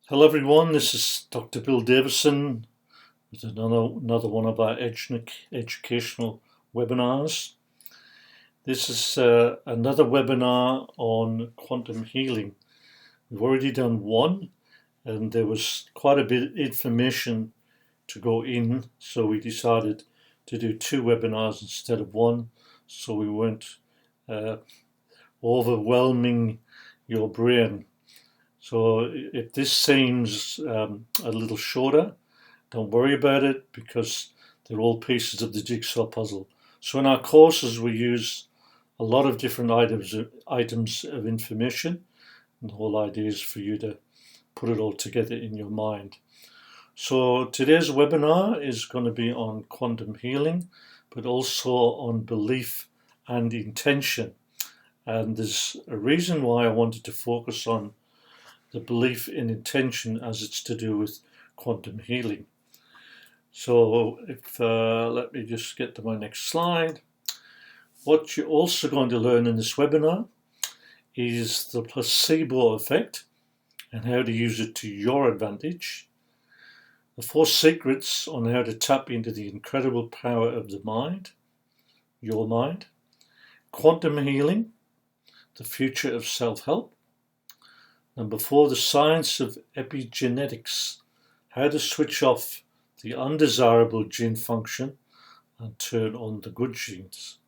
Hello everyone, this is Dr. Bill Davison with another one of our educational webinars. This is another webinar on quantum healing. We've already done one and there was quite a bit of information to go in, so we decided to do two webinars instead of one, so we weren't overwhelming your brain. So if this seems a little shorter, don't worry about it because they're all pieces of the jigsaw puzzle. So in our courses we use a lot of different items of information, and the whole idea is for you to put it all together in your mind. So today's webinar is going to be on quantum healing, but also on belief and intention. And there's a reason why I wanted to focus on the belief in intention as it's to do with quantum healing. So if let me just get to my next slide. What you're also going to learn in this webinar is the placebo effect and how to use it to your advantage. The 4 secrets on how to tap into the incredible power of the mind, your mind. Quantum healing, the future of self-help. Number 4, the science of epigenetics, how to switch off the undesirable gene function and turn on the good genes.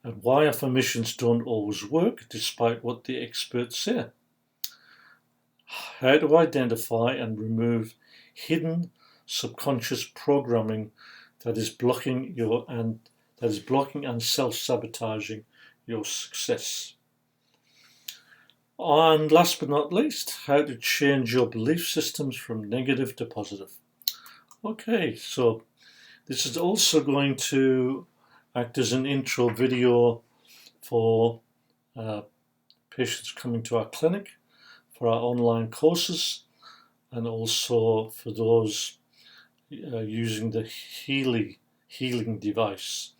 And why affirmations don't always work despite what the experts say. How to identify and remove hidden subconscious programming that is blocking and self-sabotaging your success. And last but not least, how to change your belief systems from negative to positive. Okay, so this is also going to act as an intro video for patients coming to our clinic, for our online courses, and also for those using the healing device.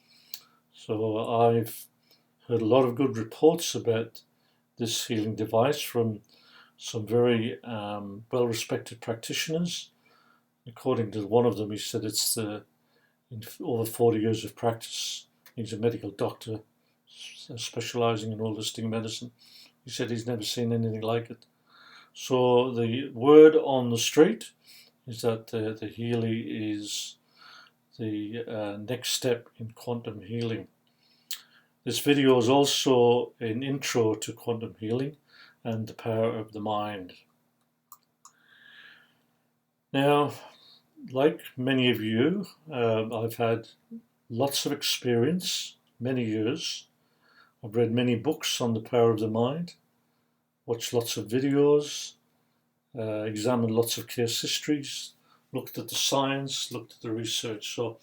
So I've heard a lot of good reports about this healing device from some very well-respected practitioners. According to one of them, he said it's in over 40 years of practice. He's a medical doctor specializing in holistic medicine. He said he's never seen anything like it. So the word on the street is that the Healy is the next step in quantum healing. This video is also an intro to quantum healing and the power of the mind. Now, like many of you, I've had lots of experience, many years. I've read many books on the power of the mind, watched lots of videos, examined lots of case histories, looked at the science, looked at the research. So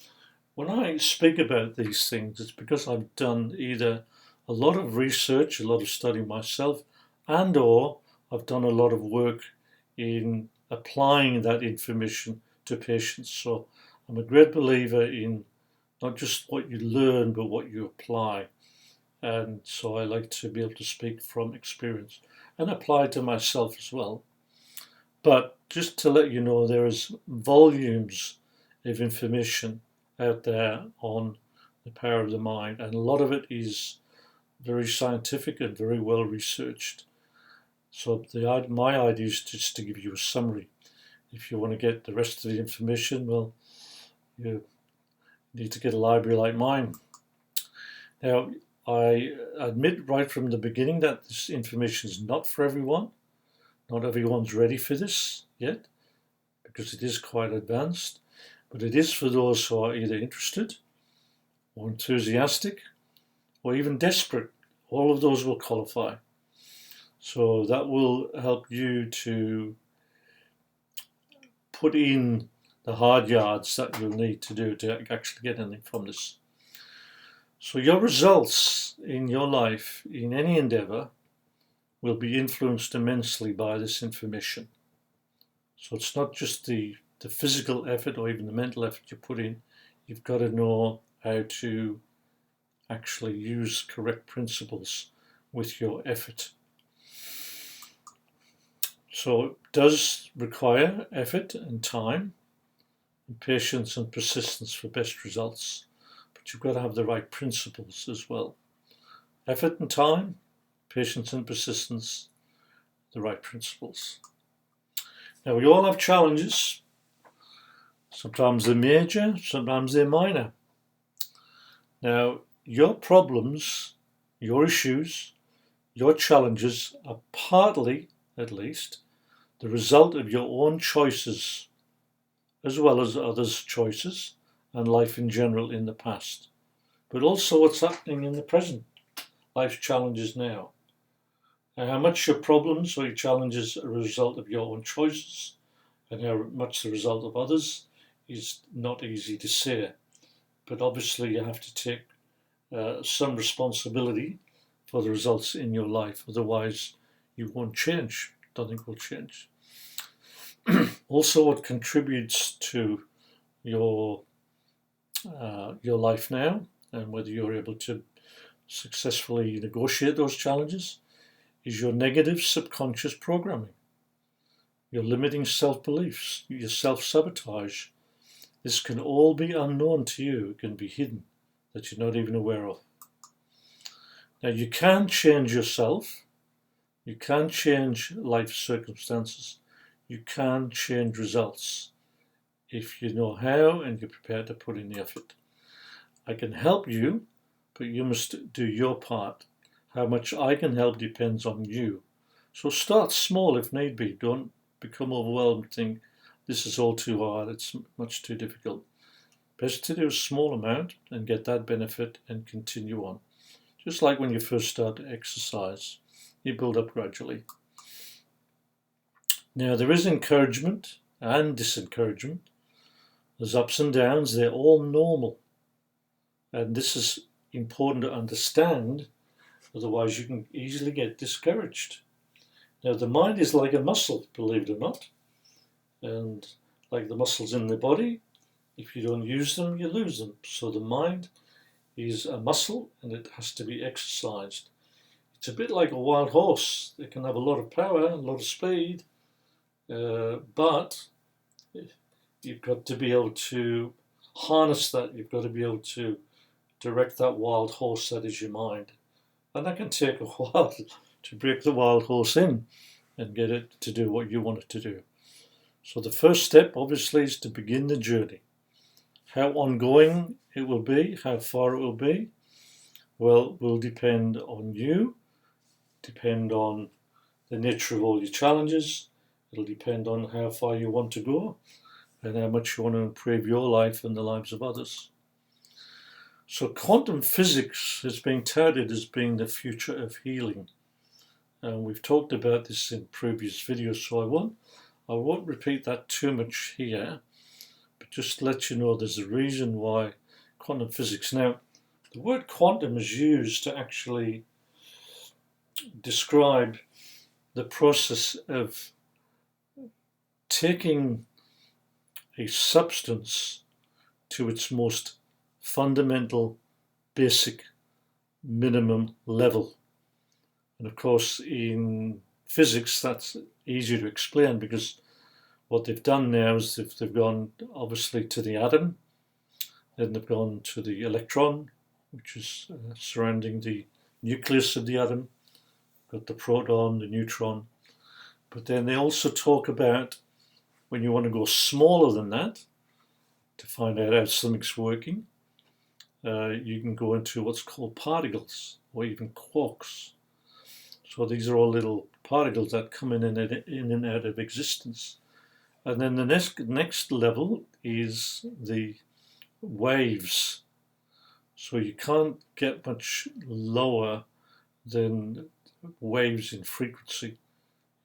when I speak about these things, it's because I've done either a lot of research, a lot of study myself, and or I've done a lot of work in applying that information to patients. So I'm a great believer in not just what you learn, but what you apply. And so I like to be able to speak from experience and apply to myself as well. But just to let you know, there is volumes of information out there on the power of the mind, and a lot of it is very scientific and very well researched. So my idea is just to give you a summary. If you want to get the rest of the information, well, you need to get a library like mine. Now, I admit right from the beginning that this information is not for everyone. Not everyone's ready for this yet, because it is quite advanced, but it is for those who are either interested or enthusiastic or even desperate. All of those will qualify. So that will help you to put in the hard yards that you'll need to do to actually get anything from this. So your results in your life, in any endeavor, will be influenced immensely by this information. So it's not just the physical effort or even the mental effort you put in. You've got to know how to actually use correct principles with your effort. So it does require effort and time, and patience and persistence for best results. But you've got to have the right principles as well. Effort and time, patience and persistence, the right principles. Now, we all have challenges. Sometimes they're major, sometimes they're minor. Now, your problems, your issues, your challenges are partly, at least, the result of your own choices, as well as others' choices, and life in general in the past. But also what's happening in the present, life's challenges now. And how much your problems or your challenges are a result of your own choices and how much the result of others is not easy to say. But obviously you have to take some responsibility for the results in your life. Otherwise you won't change. Nothing will change. Also, what contributes to your life now, and whether you're able to successfully negotiate those challenges, is your negative subconscious programming, your limiting self-beliefs, your self-sabotage. This can all be unknown to you. It can be hidden, that you're not even aware of. Now, you can change yourself. You can change life circumstances. You can change results if you know how and you're prepared to put in the effort. I can help you, but you must do your part. How much I can help depends on you. So start small if need be. Don't become overwhelmed and think this is all too hard, it's much too difficult. Best to do a small amount and get that benefit and continue on. Just like when you first start to exercise, you build up gradually. Now, there is encouragement and disencouragement. There's ups and downs. They're all normal. And this is important to understand. Otherwise, you can easily get discouraged. Now, the mind is like a muscle, believe it or not. And like the muscles in the body, if you don't use them, you lose them. So the mind is a muscle and it has to be exercised. It's a bit like a wild horse. It can have a lot of power, a lot of speed, but you've got to be able to harness that. You've got to be able to direct that wild horse that is your mind. And that can take a while to break the wild horse in and get it to do what you want it to do. So the first step, obviously, is to begin the journey. How ongoing it will be, how far it will be, well, will depend on you, depend on the nature of all your challenges. It'll depend on how far you want to go and how much you want to improve your life and the lives of others. So quantum physics is being touted as being the future of healing. And we've talked about this in previous videos, so I won't repeat that too much here, but just to let you know there's a reason why quantum physics. Now, the word quantum is used to actually describe the process of taking a substance to its most fundamental, basic, minimum level. And of course, in physics, that's easier to explain because what they've done now is they've gone obviously to the atom, then they've gone to the electron, which is surrounding the nucleus of the atom, got the proton, the neutron. But then they also talk about when you want to go smaller than that to find out how something's working, you can go into what's called particles or even quarks. So these are all little particles that come in and out of existence. And then the next level is the waves. So you can't get much lower than waves in frequency.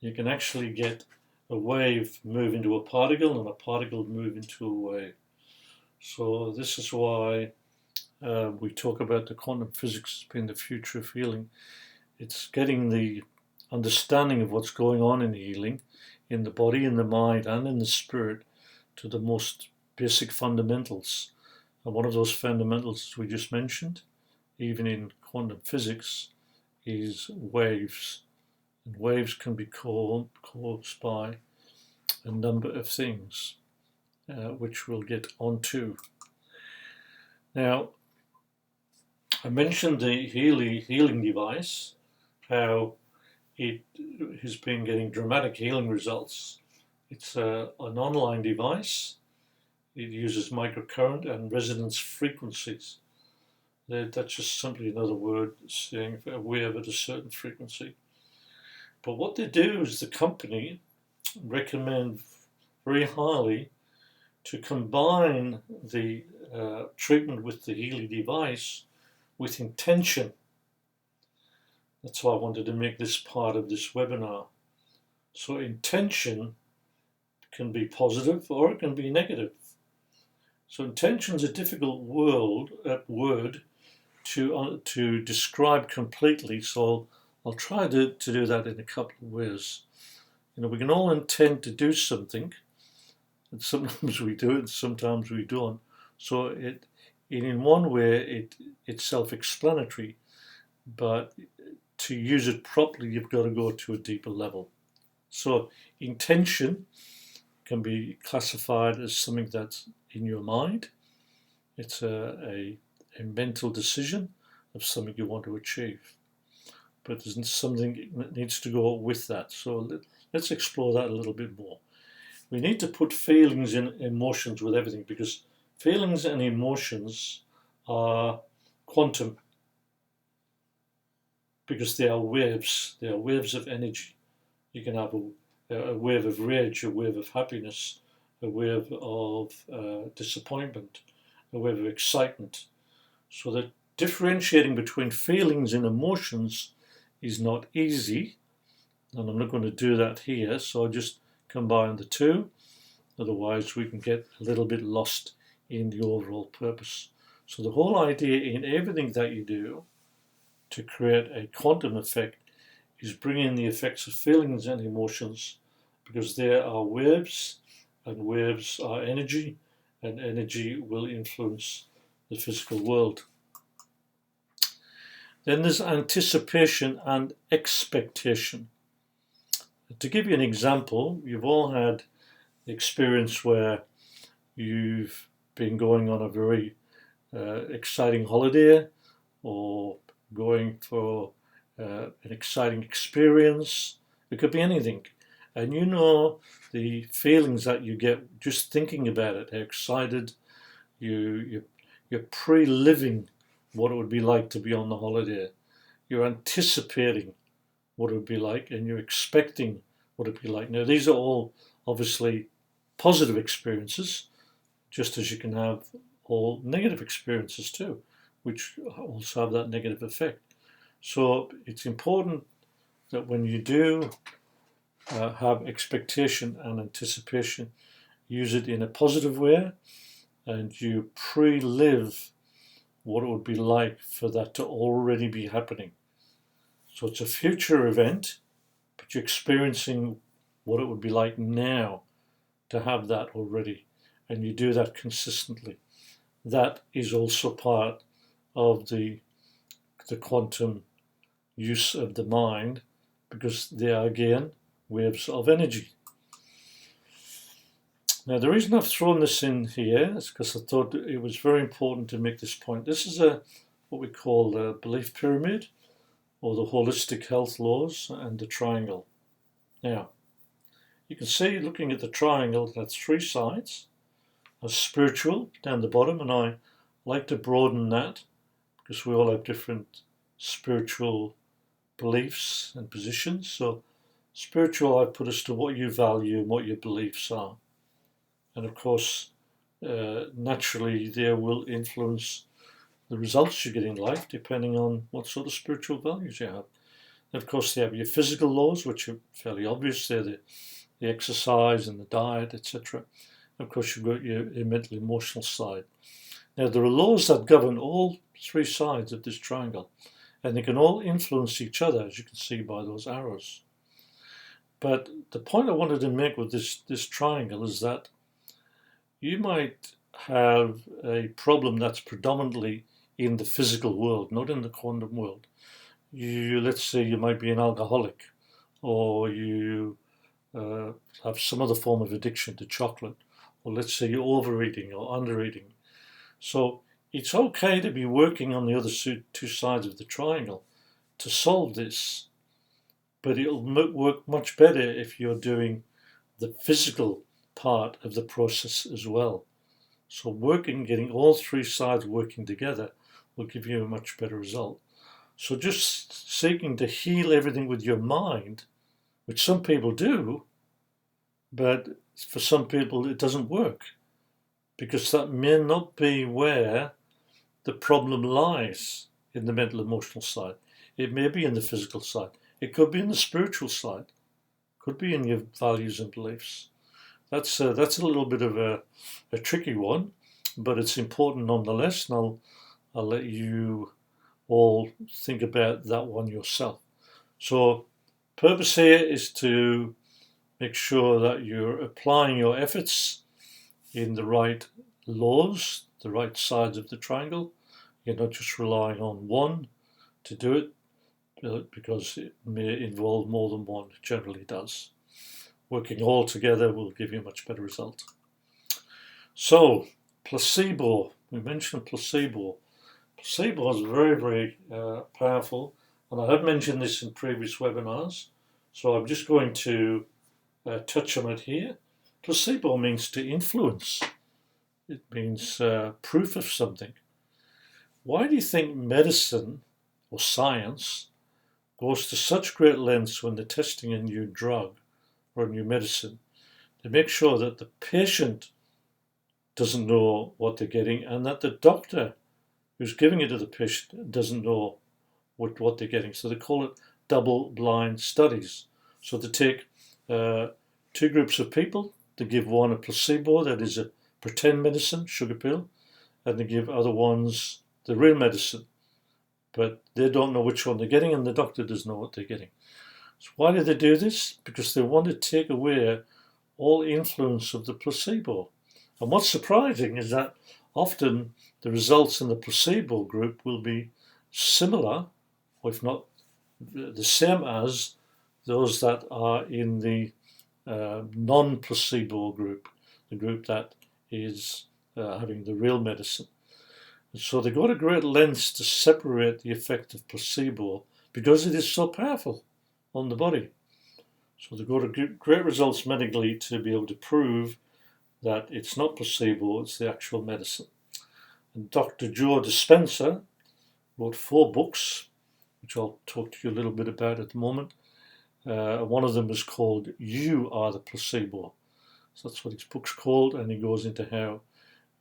You can actually get a wave move into a particle and a particle move into a wave. So this is why we talk about the quantum physics as being the future of healing. It's getting the understanding of what's going on in healing, in the body, in the mind, and in the spirit, to the most basic fundamentals. And one of those fundamentals we just mentioned, even in quantum physics, is waves. And waves can be caused by a number of things, which we'll get onto. Now, I mentioned the healing device, how it has been getting dramatic healing results. It's an online device. It uses microcurrent and resonance frequencies. That's just simply another word saying a wave at a certain frequency. But what they do is the company recommend very highly to combine the treatment with the healing device with intention. That's why I wanted to make this part of this webinar. So intention can be positive or it can be negative. So intention is a difficult word to describe completely. So I'll try to do that in a couple of ways. We can all intend to do something, and sometimes we do it, and sometimes we don't. So in one way, it's self-explanatory, but to use it properly, you've got to go to a deeper level. So intention can be classified as something that's in your mind. It's a mental decision of something you want to achieve. But there's something that needs to go with that. So let's explore that a little bit more. We need to put feelings and emotions with everything, because feelings and emotions are quantum, because they are waves. They are waves of energy. You can have a wave of rage, a wave of happiness, a wave of disappointment, a wave of excitement. So that differentiating between feelings and emotions is not easy, and I'm not going to do that here, so I'll just combine the two. Otherwise we can get a little bit lost in the overall purpose. So the whole idea in everything that you do to create a quantum effect is bringing the effects of feelings and emotions, because there are waves, and waves are energy, and energy will influence the physical world. Then there's anticipation and expectation. To give you an example, you've all had the experience where you've been going on a very exciting holiday, or going for an exciting experience. It could be anything. And the feelings that you get just thinking about it, how excited you're pre-living what it would be like to be on the holiday. You're anticipating what it would be like, and you're expecting what it would be like. Now, these are all obviously positive experiences, just as you can have all negative experiences too, which also have that negative effect. So it's important that when you do have expectation and anticipation, use it in a positive way, and you pre-live what it would be like for that to already be happening. So it's a future event, but you're experiencing what it would be like now to have that already, and you do that consistently. That is also part of the quantum use of the mind, because they are, again, waves of energy. Now, the reason I've thrown this in here is because I thought it was very important to make this point. This is what we call the belief pyramid, or the holistic health laws, and the triangle. Now, you can see, looking at the triangle, it has three sides. A spiritual down the bottom, and I like to broaden that, because we all have different spiritual beliefs and positions. So spiritual, I put as to what you value and what your beliefs are. And of course, naturally, they will influence the results you get in life, depending on what sort of spiritual values you have. And of course, they have your physical laws, which are fairly obvious. They're the exercise and the diet, etc. Of course, you've got your mental, emotional side. Now, there are laws that govern all three sides of this triangle, and they can all influence each other, as you can see by those arrows. But the point I wanted to make with this triangle is that you might have a problem that's predominantly in the physical world, not in the quantum world. Let's say you might be an alcoholic, or you have some other form of addiction to chocolate, or let's say you're overeating or undereating. So it's okay to be working on the other two sides of the triangle to solve this, but it'll work much better if you're doing the physical part of the process as well. So getting all three sides working together will give you a much better result. So just seeking to heal everything with your mind, which some people do, but for some people it doesn't work, because that may not be where the problem lies in the mental emotional side. It may be in the physical side. It could be in the spiritual side. It could be in your values and beliefs. That's a little bit of a tricky one, but it's important nonetheless, and I'll let you all think about that one yourself. So purpose here is to make sure that you're applying your efforts in the right laws, the right sides of the triangle. You're not just relying on one to do it, because it may involve more than one. It generally does. Working all together will give you a much better result. So, placebo. We mentioned placebo. Placebo is very, very powerful, and I have mentioned this in previous webinars, so I'm just going to touch on it here. Placebo means to influence. It means proof of something. Why do you think medicine or science goes to such great lengths when they're testing a new drug or a new medicine to make sure that the patient doesn't know what they're getting, and that the doctor who's giving it to the patient doesn't know what they're getting? So they call it double-blind studies. So they take two groups of people, they give one a placebo, that is a pretend medicine, sugar pill, and they give other ones the real medicine. But they don't know which one they're getting, and the doctor doesn't know what they're getting. So why do they do this? Because they want to take away all influence of the placebo. And what's surprising is that often the results in the placebo group will be similar, or if not the same as those that are in the non-placebo group, the group that is having the real medicine. And so they go to great lengths to separate the effect of placebo because it is so powerful on the body. So they go to great results medically to be able to prove that it's not placebo, it's the actual medicine. And Dr. Joe Dispenza wrote 4 books, which I'll talk to you a little bit about at the moment. One of them is called You Are the Placebo. So that's what his book's called, and he goes into how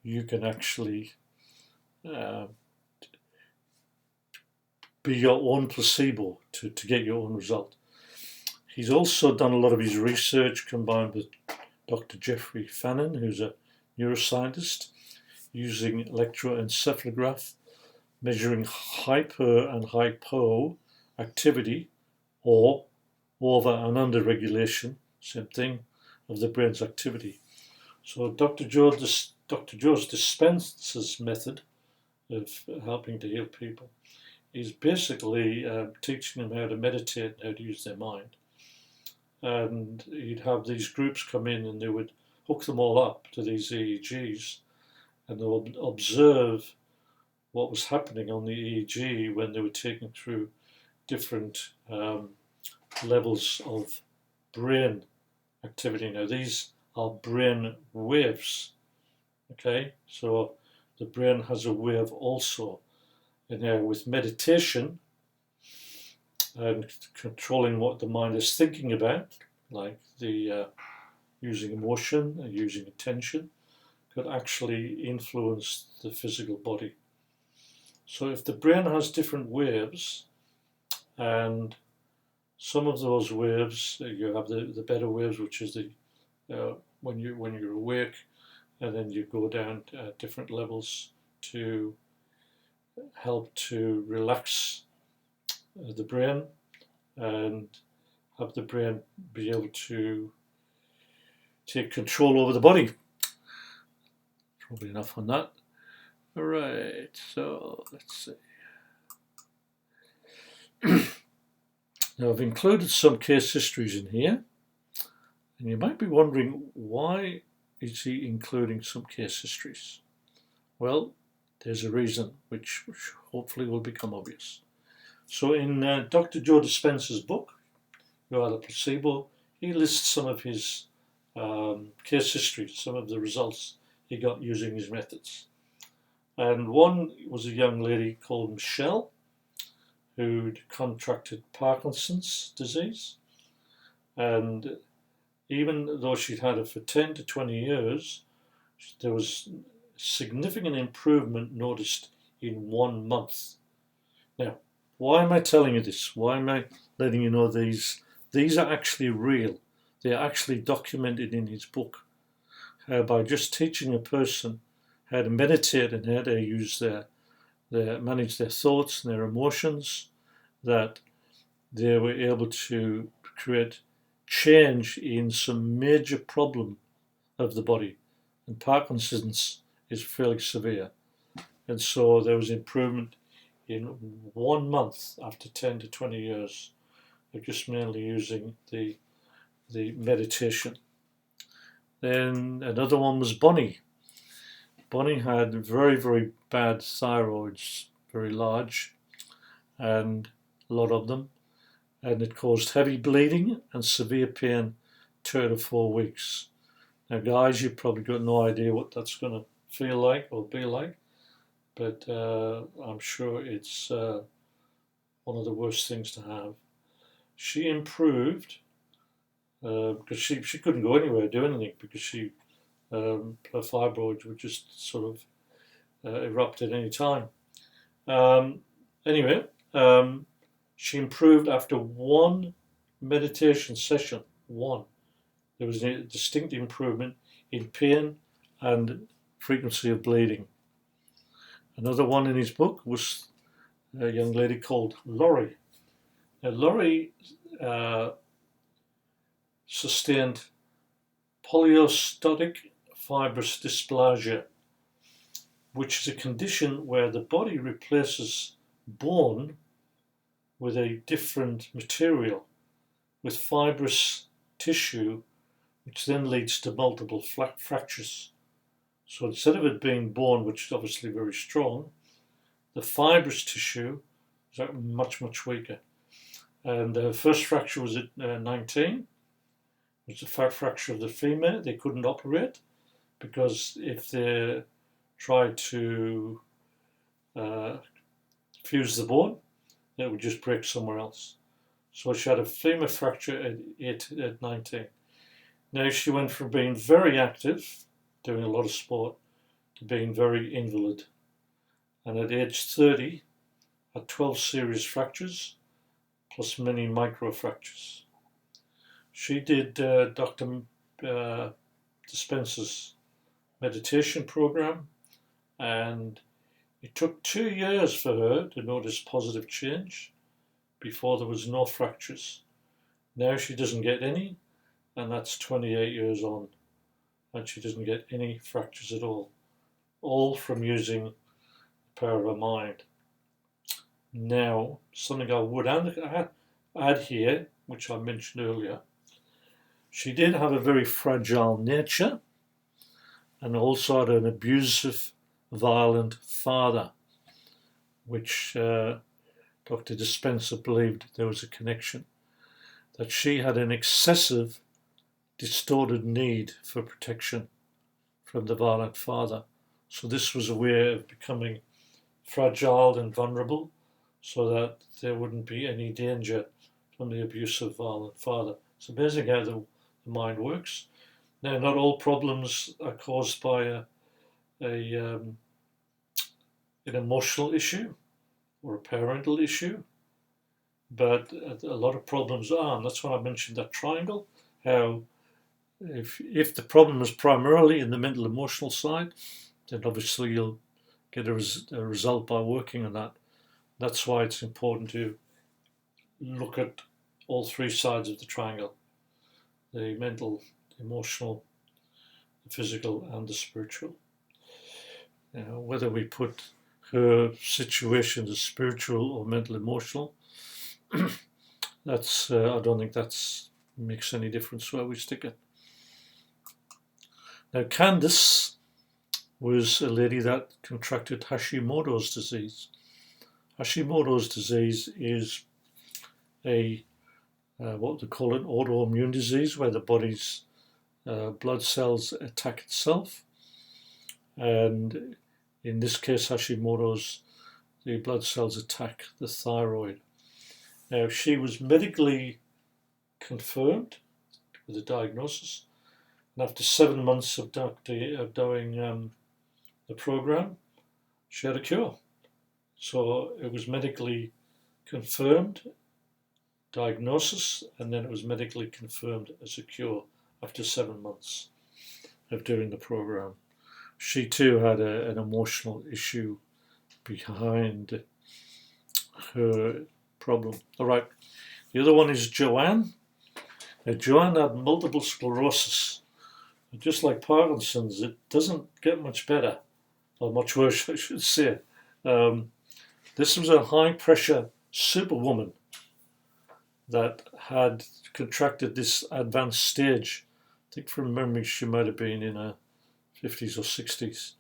you can actually be your own placebo to get your own result. He's also done a lot of his research combined with Dr. Jeffrey Fannin, who's a neuroscientist, using electroencephalograph, measuring hyper and hypo activity, or over and under regulation, same thing, of the brain's activity. So Dr. Joe's Dispenza's method of helping to heal people is basically teaching them how to meditate and how to use their mind. And he'd have these groups come in and they would hook them all up to these EEGs, and they would observe what was happening on the EEG when they were taken through different levels of brain activity. Now these are brain waves, okay? So the brain has a wave also. And now with meditation and controlling what the mind is thinking about, like the using emotion and using attention, could actually influence the physical body. So if the brain has different waves, and some of those waves, you have the beta waves, which is the when you're awake, and then you go down at different levels to help to relax the brain and have the brain be able to take control over the body. Probably enough on that. All right, so let's see. Now, I've included some case histories in here, and you might be wondering, why is he including some case histories? Well, there's a reason which hopefully will become obvious. So in Dr. Joe Dispenza's book, You Are the Placebo, he lists some of his case histories, some of the results he got using his methods. And one was a young lady called Michelle, who'd contracted Parkinson's disease. And even though she'd had it for 10 to 20 years, there was significant improvement noticed in 1 month. Now, why am I telling you this? Why am I letting you know these? These are actually real. They're actually documented in his book. How by just teaching a person how to meditate and how to use manage their thoughts and their emotions, that they were able to create change in some major problem of the body. And Parkinson's is fairly severe. And so there was improvement in 1 month after 10 to 20 years of just mainly using the meditation. Then another one was Bonnie. Bonnie had very, very bad thyroids, very large, and a lot of them, and it caused heavy bleeding and severe pain 2 to 4 weeks. Now, guys, you've probably got no idea what that's going to feel like or be like, but I'm sure it's one of the worst things to have. She improved because she couldn't go anywhere, do anything, because her fibroids would just sort of erupt at any time. Anyway, she improved after 1 meditation session. 1. There was a distinct improvement in pain and frequency of bleeding. Another one in his book was a young lady called Laurie. Now, Laurie sustained polyostotic fibrous dysplasia, which is a condition where the body replaces bone with a different material, with fibrous tissue, which then leads to multiple fractures. So instead of it being bone, which is obviously very strong, the fibrous tissue is much, much weaker. And the first fracture was at 19. It was a fracture of the femur. They couldn't operate because if they tried to fuse the bone, it would just break somewhere else. So she had a femur fracture at 19. Now she went from being very active, doing a lot of sport, to being very invalid. And at age 30, had 12 serious fractures, plus many micro fractures. She did Dr. Dispenza's meditation program, and it took 2 years for her to notice positive change before there was no fractures. Now she doesn't get any, and that's 28 years on, and she doesn't get any fractures at all from using the power of her mind. Now, something I would add here, which I mentioned earlier, she did have a very fragile nature and also had an abusive, violent father, which Dr. Dispenza believed there was a connection, that she had an excessive, distorted need for protection from the violent father. So this was a way of becoming fragile and vulnerable so that there wouldn't be any danger from the abusive, violent father. It's amazing how the mind works. Now, not all problems are caused by an emotional issue or a parental issue, but a lot of problems are, and that's why I mentioned that triangle, how if the problem is primarily in the mental emotional side, then obviously you'll get a result by working on that. That's why it's important to look at all 3 sides of the triangle: the mental, the emotional, the physical, and the spiritual. Now, whether we put her situation as spiritual or mental emotional, that's I don't think that's makes any difference where we stick it. Now, Candace was a lady that contracted Hashimoto's disease. Hashimoto's disease is a what they call an autoimmune disease, where the body's blood cells attack itself, and in this case, Hashimoto's, the blood cells attack the thyroid. Now, she was medically confirmed with a diagnosis, and after 7 months of doing the program, she had a cure. So it was medically confirmed diagnosis, and then it was medically confirmed as a cure after 7 months of doing the program. She too had an emotional issue behind her problem. All right, the other one is Joanne. Now, Joanne had multiple sclerosis. Just like Parkinson's, it doesn't get much better, or much worse, I should say. This was a high-pressure superwoman that had contracted this advanced stage. I think from memory she might have been in her 50s or 60s.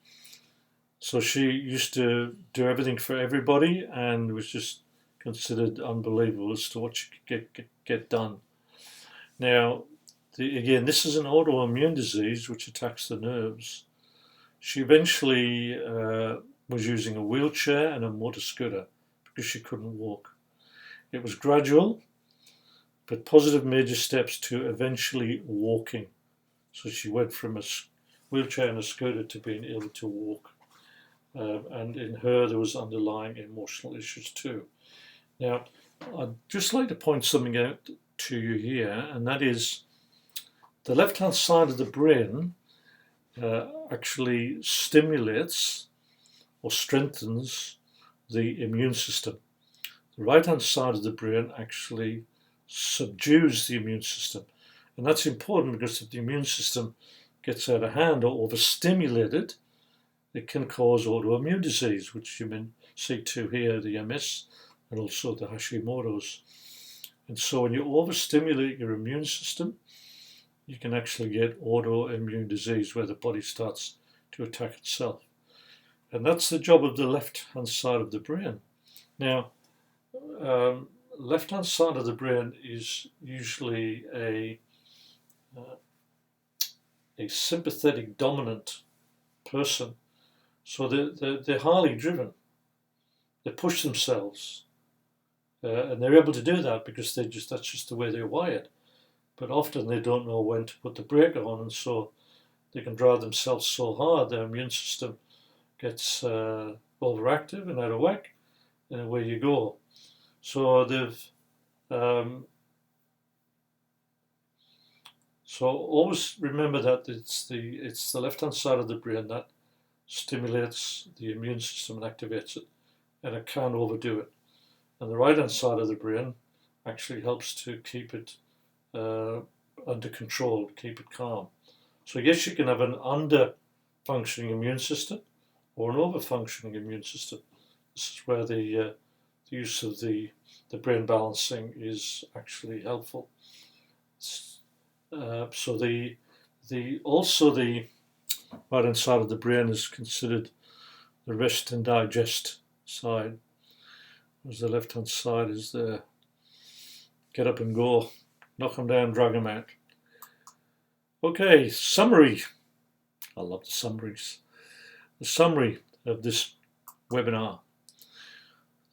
So she used to do everything for everybody and was just considered unbelievable as to what she could get done. Now, again, this is an autoimmune disease which attacks the nerves. She eventually was using a wheelchair and a motor scooter because she couldn't walk. It was gradual, but positive major steps to eventually walking. So she went from a wheelchair and a scooter to being able to walk. And in her, there was underlying emotional issues too. Now, I'd just like to point something out to you here, and that is the left-hand side of the brain actually stimulates or strengthens the immune system. The right-hand side of the brain actually subdues the immune system. And that's important because if the immune system gets out of hand or overstimulated, it can cause autoimmune disease, which you may see too here, the MS and also the Hashimoto's. And so when you overstimulate your immune system, you can actually get autoimmune disease where the body starts to attack itself. And that's the job of the left-hand side of the brain. Now, left-hand side of the brain is usually a sympathetic dominant person. So they're highly driven. They push themselves. And they're able to do that because that's just the way they're wired. But often they don't know when to put the brake on, and so they can drive themselves so hard their immune system gets overactive and out of whack, and away you go. So so always remember that it's the left-hand side of the brain that stimulates the immune system and activates it, and it can't overdo it. And the right-hand side of the brain actually helps to keep it under control, keep it calm. So yes, you can have an under-functioning immune system or an over-functioning immune system. This is where the use of the brain balancing is actually helpful. So the right-hand side of the brain is considered the rest and digest side, whereas the left-hand side is the get up and go, knock them down, drag them out. Okay, summary. I love the summaries. The summary of this webinar.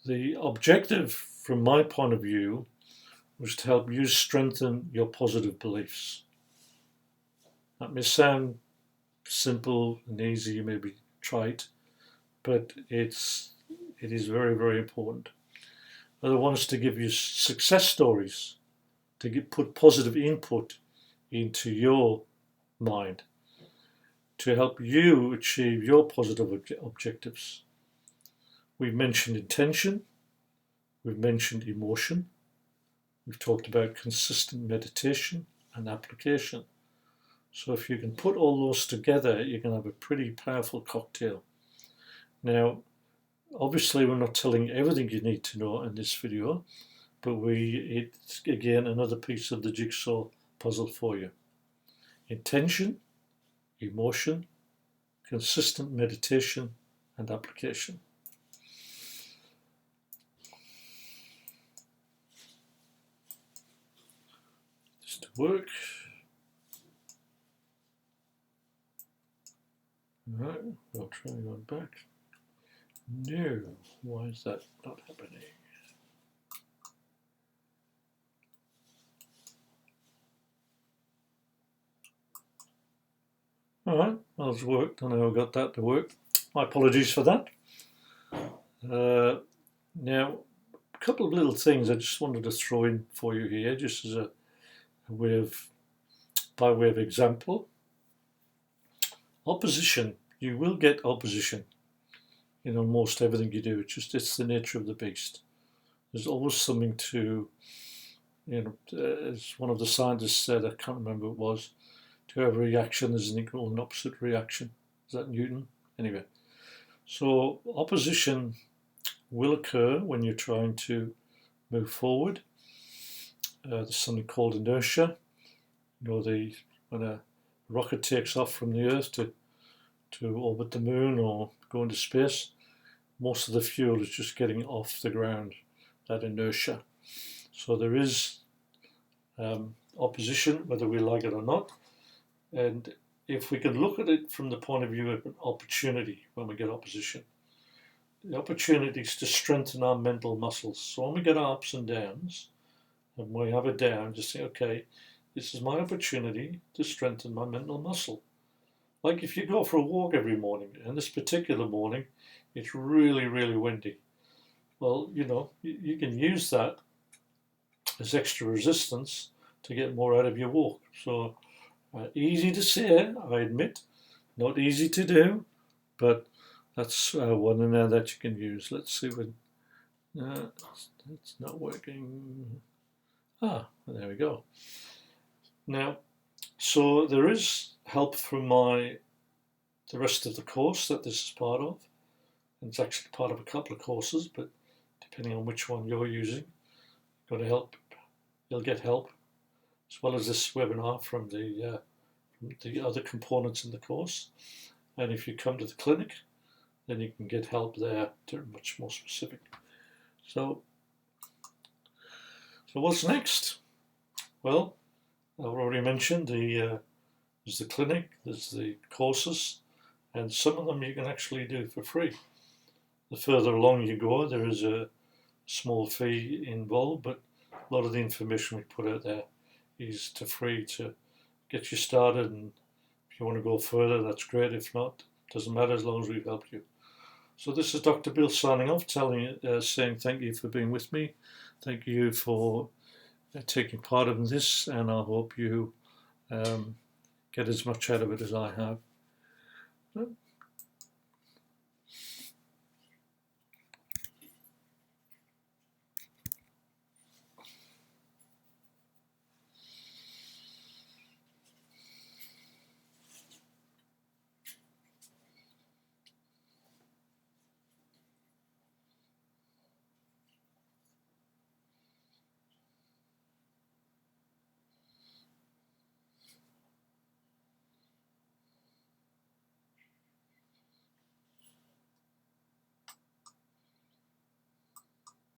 The objective, from my point of view, was to help you strengthen your positive beliefs. That may sound simple and easy, maybe trite, but it is very, very important. I want us to give you success stories, to put positive input into your mind, to help you achieve your positive objectives. We've mentioned intention, we've mentioned emotion, we've talked about consistent meditation and application. So if you can put all those together, you can have a pretty powerful cocktail. Now, obviously we're not telling everything you need to know in this video, but it's again another piece of the jigsaw puzzle for you. Intention, emotion, consistent meditation, and application. Just to work. Right, we'll try going back. No, why is that not happening? All right, well, it's worked. I know I got that to work. My apologies for that. Now, a couple of little things I just wanted to throw in for you here, just as a way of, by way of example. Opposition. You will get opposition in almost everything you do. It's the nature of the beast. There's always something to, as one of the scientists said, I can't remember who it was, to every reaction there's an equal and opposite reaction. Is that Newton? Anyway, so opposition will occur when you're trying to move forward. There's something called inertia. When a rocket takes off from the Earth to orbit the moon or go into space, most of the fuel is just getting off the ground, that inertia. So there is opposition, whether we like it or not. And if we can look at it from the point of view of an opportunity when we get opposition, the opportunity is to strengthen our mental muscles. So when we get our ups and downs, and we have a down, just say, okay, this is my opportunity to strengthen my mental muscle. Like if you go for a walk every morning, and this particular morning, it's really, really windy. Well, you can use that as extra resistance to get more out of your walk. So easy to say, I admit, not easy to do, but that's one in there that you can use. Let's see when it's not working. There we go. Now, so there is help from the rest of the course that this is part of. And it's actually part of a couple of courses, but depending on which one you're using, you'll get help, as well as this webinar from the other components in the course. And if you come to the clinic, then you can get help there to much more specific. So what's next? Well, I've already mentioned there's the clinic, there's the courses, and some of them you can actually do for free. The further along you go, there is a small fee involved, but a lot of the information we put out there is free to get you started. And if you want to go further, that's great. If not, it doesn't matter as long as we've helped you. So this is Dr. Bill signing off, saying thank you for being with me. Thank you for taking part in this, and I hope you get as much out of it as I have.